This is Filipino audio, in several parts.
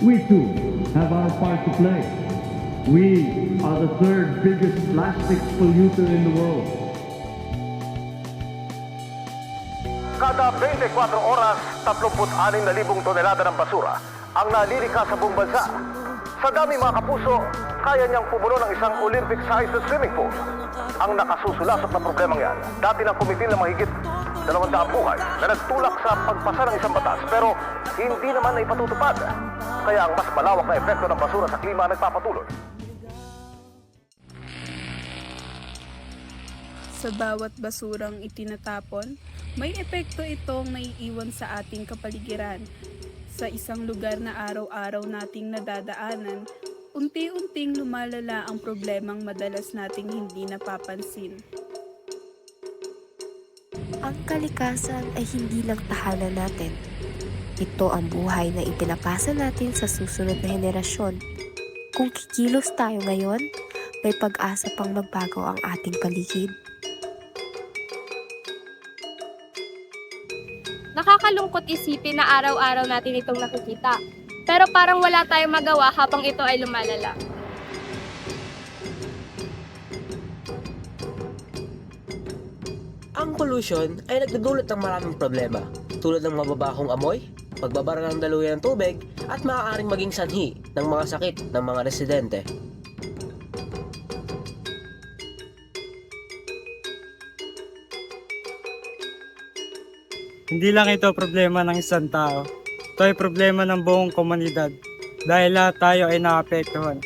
we too have our part to play. We are the third biggest plastics polluter in the world. Kada 24 oras, 36,000 tonelada ng basura ang nalilika sa buong bansa. Sa dami mga kapuso, kaya niyang pumuno ng isang Olympic-sized swimming pool. Ang nakasusulasok na problemang yan, dati ng kumitil na mahigit 200 buhay na nagtulak sa pagpasa ng isang batas pero hindi naman na ipatutupad. Kaya ang mas malawak na epekto ng basura sa klima nagpapatuloy. Sa bawat basurang itinatapon, may epekto itong naiiwan sa ating kapaligiran. Sa isang lugar na araw-araw nating nadadaanan, unti-unting lumalala ang problemang madalas nating hindi napapansin. Ang kalikasan ay hindi lang tahanan natin. Ito ang buhay na ipinapasa natin sa susunod na henerasyon. Kung kikilos tayo ngayon, may pag-asa pang magbago ang ating paligid. Nakakalungkot isipin na araw-araw natin itong nakikita. Pero parang wala tayong magawa habang ito ay lumalala. Ang pollution ay nagdudulot ng maraming problema tulad ng mababahong amoy, pagbabara ng daluyan ng tubig at maaaring maging sanhi ng mga sakit ng mga residente. Hindi lang ito problema ng isang tao. Ito ay problema ng buong komunidad dahil lahat tayo ay naapektuhan.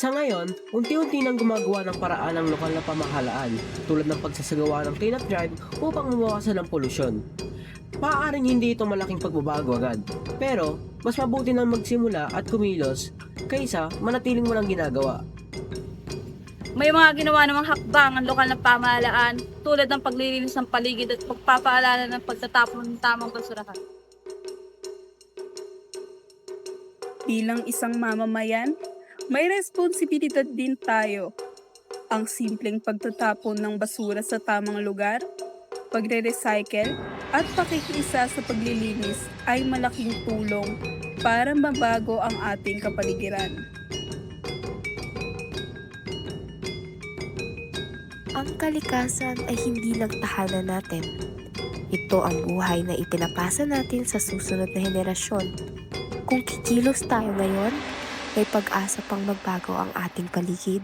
Sa ngayon, unti-unti nang gumagawa ng paraan ng lokal na pamahalaan tulad ng pagsasagawa ng cleanup drive upang mabawasan ang polusyon. Maaaring hindi ito malaking pagbabago agad, pero mas mabuti nang magsimula at kumilos kaysa manatiling walang ginagawa. May mga ginawa namang hakbang ang lokal na pamahalaan tulad ng paglilinis ng paligid at pagpapaalala ng pagtatapon ng tamang basurahan. Bilang isang mamamayan, may responsibilidad din tayo. Ang simpleng pagtatapon ng basura sa tamang lugar, pagre-recycle at pakikiisa sa paglilinis ay malaking tulong para mabago ang ating kapaligiran. Ang kalikasan ay hindi lang tahanan natin. Ito ang buhay na ipinapasa natin sa susunod na henerasyon. Kung kikilos tayo ngayon, may pag-asa pang magbago ang ating paligid.